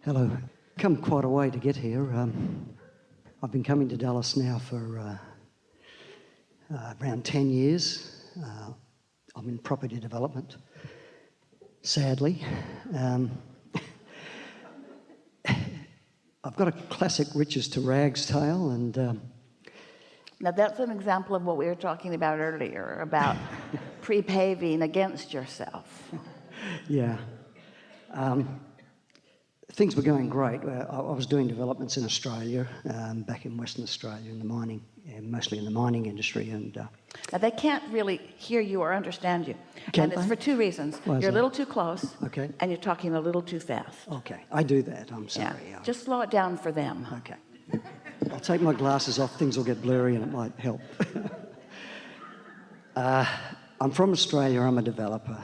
Hello. Come quite a way to get here. I've been coming to Dallas now for around 10 years. I'm in property development, sadly. I've got a classic riches to rags tale, and Now that's an example of what we were talking about earlier, about pre-paving against yourself. yeah. Things were going great. I was doing developments in Australia, back in Western Australia, in the mining, mostly in the mining industry. And Now they can't really hear you or understand you. Can't And it's they? for two reasons. Why is You're a that? little too close, Okay. and you're talking a little too fast. Okay, I do that. I'm Yeah. sorry. Just slow it down for them. Okay. I'll take my glasses off. Things will get blurry, and it might help. I'm from Australia. I'm a developer.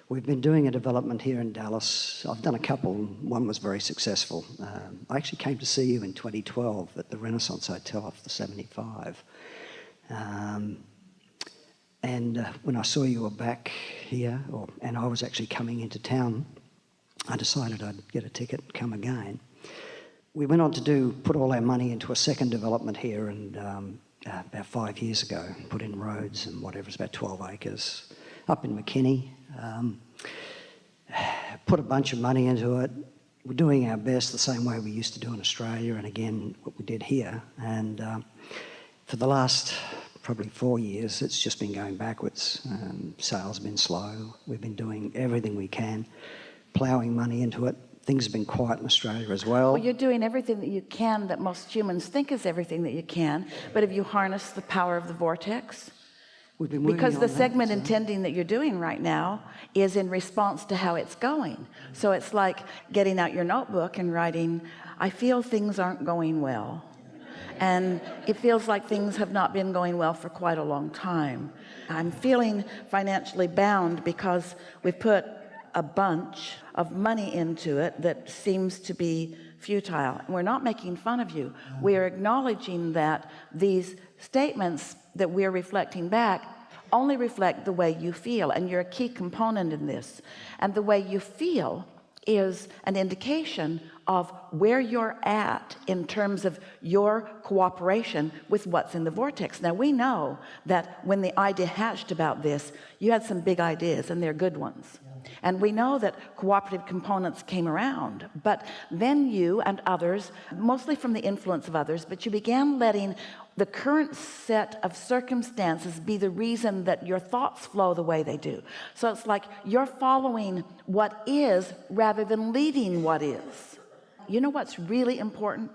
We've been doing a development here in Dallas. I've done a couple. One was very successful. I actually came to see you in 2012 at the Renaissance Hotel off the 75. When I saw you were back here, and I was actually coming into town, I decided I'd get a ticket and come again. We went on to put all our money into a second development here, and about 5 years ago, put in roads and whatever, it's about 12 acres, up in McKinney. Put a bunch of money into it. We're doing our best the same way we used to do in Australia, and again, what we did here. And for the last probably 4 years, it's just been going backwards. Sales have been slow. We've been doing everything we can, ploughing money into it. Things have been quiet in Australia as well. Well, you're doing everything that you can that most humans think is everything that you can, but have you harnessed the power of the vortex? We've been working Because on the that, segment so- intending that you're doing right now is in response to how it's going. So it's like getting out your notebook and writing, I feel things aren't going well. And it feels like things have not been going well for quite a long time. I'm feeling financially bound because we've put a bunch of money into it that seems to be futile. And we're not making fun of you. We are acknowledging that these statements that we're reflecting back only reflect the way you feel, and you're a key component in this. And the way you feel is an indication of where you're at in terms of your cooperation with what's in the vortex. Now we know that when the idea hatched about this, you had some big ideas, and they're good ones. And we know that cooperative components came around, but then you and others, mostly from the influence of others, but you began letting the current set of circumstances be the reason that your thoughts flow the way they do. So it's like you're following what is rather than leading what is. You know what's really important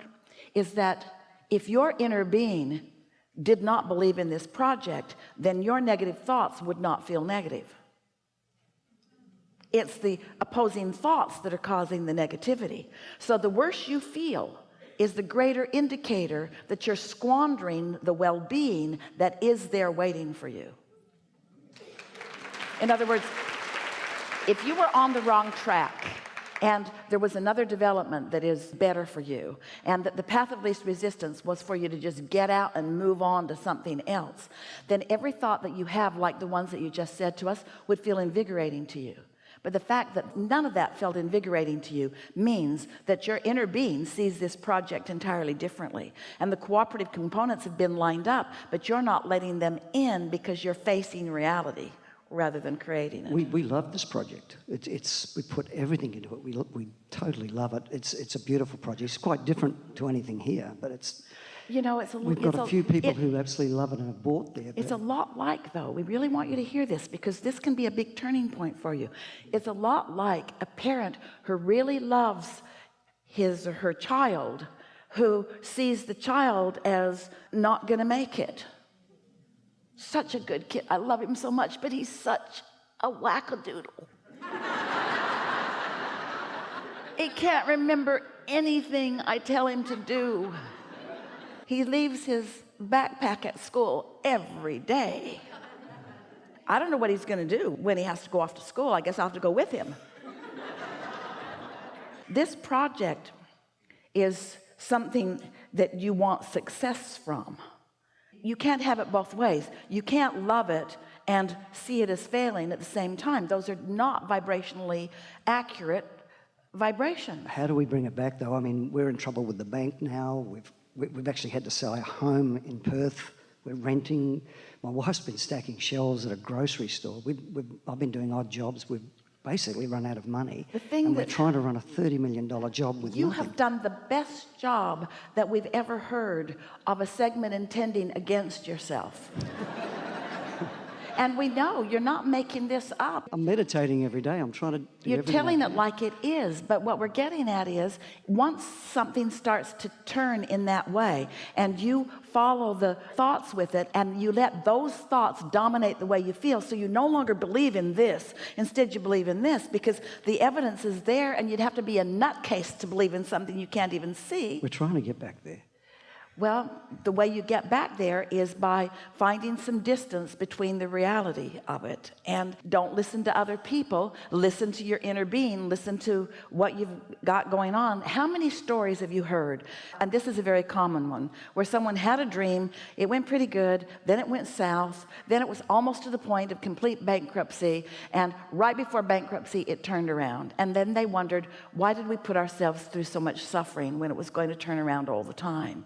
is that if your inner being did not believe in this project, then your negative thoughts would not feel negative. It's the opposing thoughts that are causing the negativity. So the worse you feel is the greater indicator that you're squandering the well-being that is there waiting for you. In other words, if you were on the wrong track and there was another development that is better for you, and that the path of least resistance was for you to just get out and move on to something else, then every thought that you have, like the ones that you just said to us, would feel invigorating to you. But the fact that none of that felt invigorating to you means that your inner being sees this project entirely differently, and the cooperative components have been lined up, but you're not letting them in because you're facing reality rather than creating it. We love this project. We put everything into it. We totally love it. It's a beautiful project. It's quite different to anything here, but it's. You know, We've got a few people who absolutely love it and have bought there. It's a lot like, though, we really want you to hear this because this can be a big turning point for you. It's a lot like a parent who really loves his or her child, who sees the child as not going to make it. Such a good kid. I love him so much, but he's such a wackadoodle. He can't remember anything I tell him to do. He leaves his backpack at school every day. I don't know what he's going to do when he has to go off to school. I guess I'll have to go with him. This project is something that you want success from. You can't have it both ways. You can't love it and see it as failing at the same time. Those are not vibrationally accurate vibration. How do we bring it back, though? I mean, we're in trouble with the bank now. We've actually had to sell our home in Perth. We're renting. My wife's been stacking shelves at a grocery store. I've been doing odd jobs. We've basically run out of money. And we're trying to run a $30 million job with You nothing. have done the best job that we've ever heard of a segment intending against yourself. And we know you're not making this up. I'm meditating every day. I'm trying to do You're everything telling I it can. like it is, but what we're getting at is once something starts to turn in that way and you follow the thoughts with it and you let those thoughts dominate the way you feel, so you no longer believe in this, instead you believe in this, because the evidence is there and you'd have to be a nutcase to believe in something you can't even see. We're trying to get back there. Well, the way you get back there is by finding some distance between the reality of it. And don't listen to other people. Listen to your inner being. Listen to what you've got going on. How many stories have you heard? And this is a very common one, where someone had a dream, it went pretty good, then it went south, then it was almost to the point of complete bankruptcy, and right before bankruptcy it turned around. And then they wondered, why did we put ourselves through so much suffering when it was going to turn around all the time?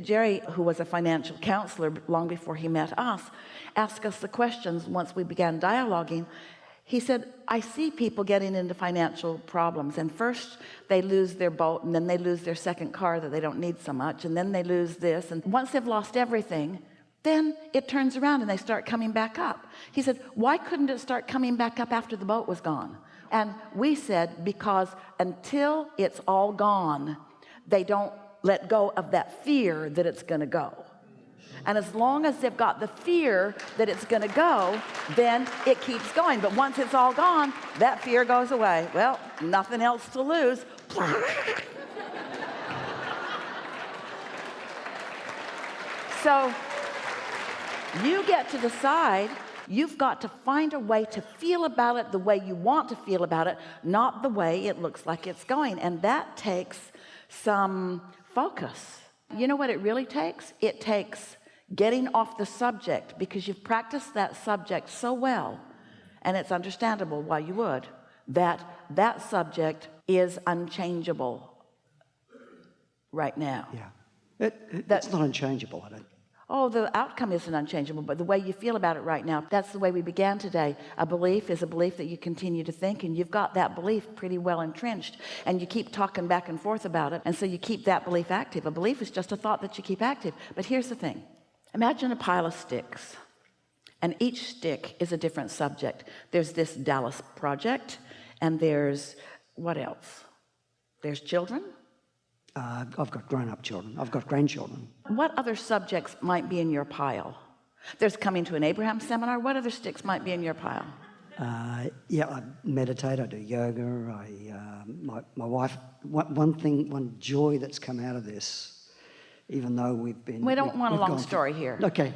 Jerry, who was a financial counselor long before he met us, asked us the questions once we began dialoguing. He said, I see people getting into financial problems, and first they lose their boat, and then they lose their second car that they don't need so much, and then they lose this, and once they've lost everything, then it turns around and they start coming back up. He said, why couldn't it start coming back up after the boat was gone? And we said, because until it's all gone, they don't let go of that fear that it's going to go. And as long as they've got the fear that it's going to go, then it keeps going. But once it's all gone, that fear goes away. Well, nothing else to lose. So you get to decide. You've got to find a way to feel about it the way you want to feel about it, not the way it looks like it's going. And that takes some focus. You know what it really takes? It takes getting off the subject, because you've practiced that subject so well, and it's understandable why you would, that subject is unchangeable right now. Yeah. That's not unchangeable, I don't. Oh, the outcome isn't unchangeable, but the way you feel about it right now, that's the way we began today. A belief is a belief that you continue to think, and you've got that belief pretty well entrenched, and you keep talking back and forth about it, and so you keep that belief active. A belief is just a thought that you keep active. But here's the thing. Imagine a pile of sticks, and each stick is a different subject. There's this Dallas project, and there's what else? There's children. I've got grown-up children. I've got grandchildren. What other subjects might be in your pile? There's coming to an Abraham seminar. What other sticks might be in your pile? Yeah, I meditate. I do yoga. My wife. One joy that's come out of this, even though we don't want a long story here. Okay.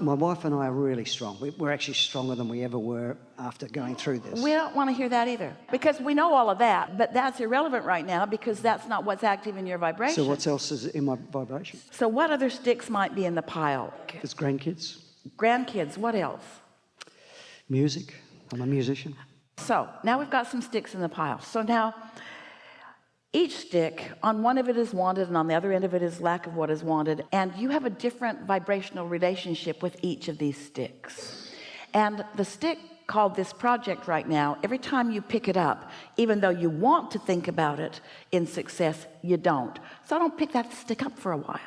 My wife and I are really strong. We're actually stronger than we ever were after going through this. We don't want to hear that either, because we know all of that, but that's irrelevant right now, because that's not what's active in your vibration. So what else is in my vibration? So what other sticks might be in the pile? There's grandkids. Grandkids, what else? Music. I'm a musician. So now we've got some sticks in the pile. So now each stick, on one of it is wanted, and on the other end of it is lack of what is wanted. And you have a different vibrational relationship with each of these sticks. And the stick called this project right now, every time you pick it up, even though you want to think about it in success, you don't. So don't pick that stick up for a while.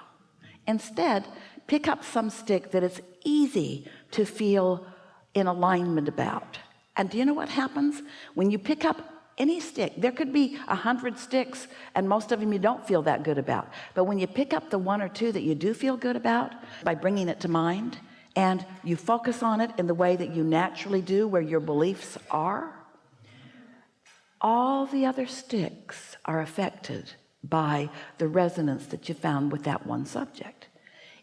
Instead, pick up some stick that it's easy to feel in alignment about. And do you know what happens? When you pick up any stick, there could be 100 sticks, and most of them you don't feel that good about. But when you pick up the one or two that you do feel good about, by bringing it to mind, and you focus on it in the way that you naturally do, where your beliefs are, all the other sticks are affected by the resonance that you found with that one subject.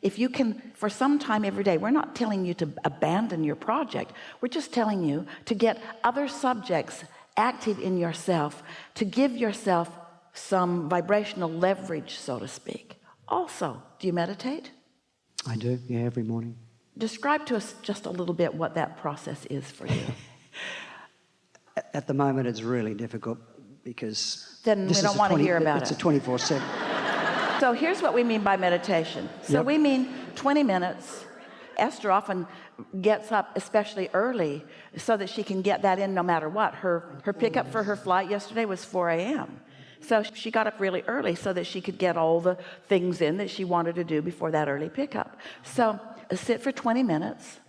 If you can, for some time every day, we're not telling you to abandon your project. We're just telling you to get other subjects active in yourself, to give yourself some vibrational leverage, so to speak. Also, do you meditate? I do, yeah, every morning. Describe to us just a little bit what that process is for you. At the moment, it's really difficult. because Then we don't want to hear about it's it. a 24/7. So here's what we mean by meditation. So Yep. we mean 20 minutes. Esther often gets up especially early so that she can get that in no matter what. Her pickup for her flight yesterday was 4 a.m. So she got up really early so that she could get all the things in that she wanted to do before that early pickup. So sit for 20 minutes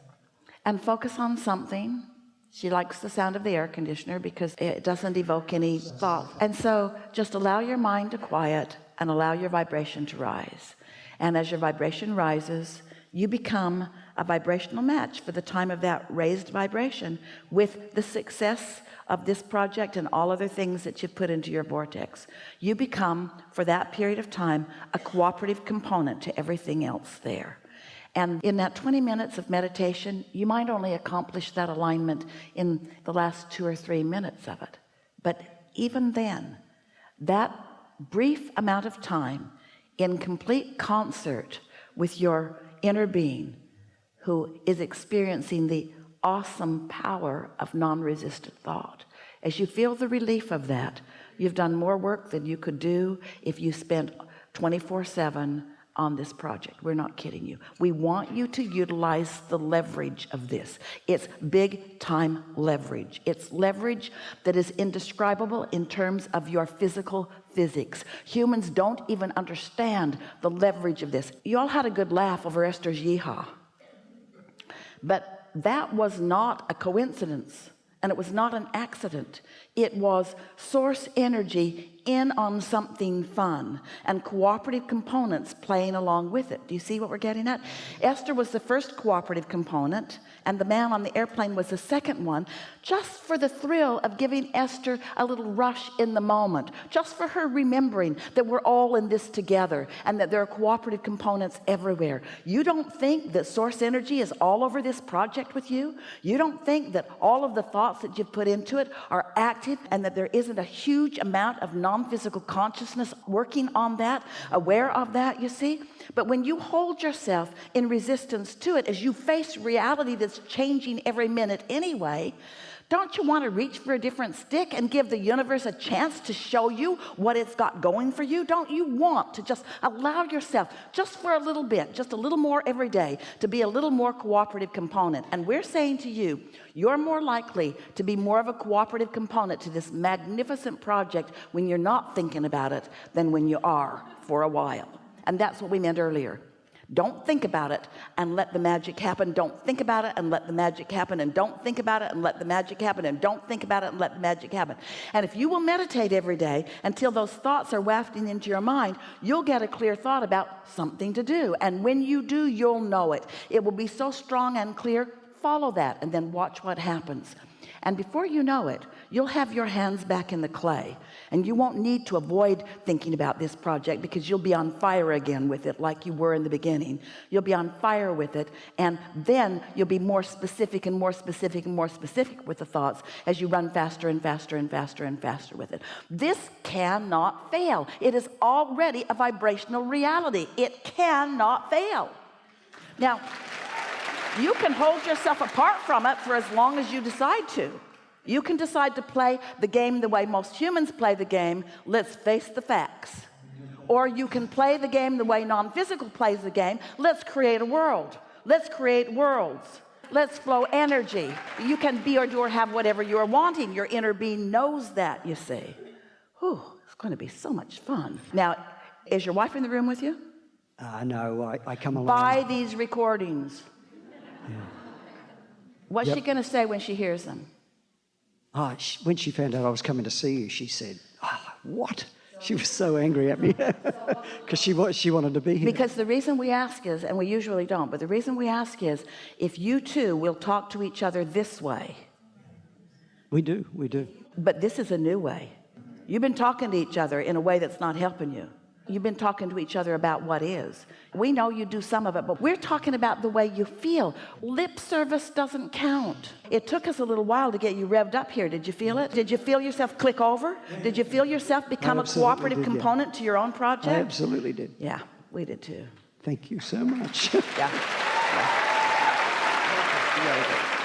and focus on something. She likes the sound of the air conditioner because it doesn't evoke any thought. And so just allow your mind to quiet and allow your vibration to rise. And as your vibration rises, you become a vibrational match for the time of that raised vibration with the success of this project and all other things that you've put into your vortex. You become, for that period of time, a cooperative component to everything else there. And in that 20 minutes of meditation, you might only accomplish that alignment in the last 2 or 3 minutes of it. But even then, that brief amount of time in complete concert with your inner being who is experiencing the awesome power of non-resistant thought. As you feel the relief of that, you've done more work than you could do if you spent 24/7 on this project. We're not kidding you. We want you to utilize the leverage of this. It's big time leverage. It's leverage that is indescribable in terms of your physical physics. Humans don't even understand the leverage of this. You all had a good laugh over Esther's yeehaw. But that was not a coincidence, and it was not an accident. It was source energy in on something fun and cooperative components playing along with it. Do you see what we're getting at? Esther was the first cooperative component, and the man on the airplane was the second one, just for the thrill of giving Esther a little rush in the moment, just for her remembering that we're all in this together and that there are cooperative components everywhere. You don't think that source energy is all over this project with you? You don't think that all of the thoughts that you've put into it are active and that there isn't a huge amount of non-physical consciousness working on that, aware of that, you see? But when you hold yourself in resistance to it, as you face reality that's changing every minute anyway, don't you want to reach for a different stick and give the universe a chance to show you what it's got going for you? Don't you want to just allow yourself, just for a little bit, just a little more every day, to be a little more cooperative component? And we're saying to you, you're more likely to be more of a cooperative component to this magnificent project when you're not thinking about it than when you are for a while. And that's what we meant earlier. Don't think about it and let the magic happen. Don't think about it and let the magic happen. And don't think about it and let the magic happen. And don't think about it and let the magic happen. And if you will meditate every day until those thoughts are wafting into your mind, you'll get a clear thought about something to do. And when you do, you'll know it. It will be so strong and clear. Follow that and then watch what happens. And before you know it, you'll have your hands back in the clay, and you won't need to avoid thinking about this project because you'll be on fire again with it like you were in the beginning. You'll be on fire with it, and then you'll be more specific and more specific and more specific with the thoughts as you run faster and faster and faster and faster with it. This cannot fail. It is already a vibrational reality. It cannot fail. Now, you can hold yourself apart from it for as long as you decide to. You can decide to play the game the way most humans play the game. Let's face the facts. Or you can play the game the way non-physical plays the game. Let's create a world. Let's create worlds. Let's flow energy. You can be or do or have whatever you're wanting. Your inner being knows that, you see. Whew, it's going to be so much fun. Now, is your wife in the room with you? No, I come along. Buy these recordings. Yeah. What's she going to say when she hears them? When she found out I was coming to see you, she said, what? She was so angry at me because she wanted to be here. Because the reason we ask is, and we usually don't, but the reason we ask is, if you two will talk to each other this way. We do. But this is a new way. You've been talking to each other in a way that's not helping you. You've been talking to each other about what is. We know you do some of it, but we're talking about the way you feel. Lip service doesn't count. It took us a little while to get you revved up here. Did you feel it? Did you feel yourself click over? Did you feel yourself become a cooperative component to your own project? I absolutely did. Yeah, we did too. Thank you so much. Yeah. Really good.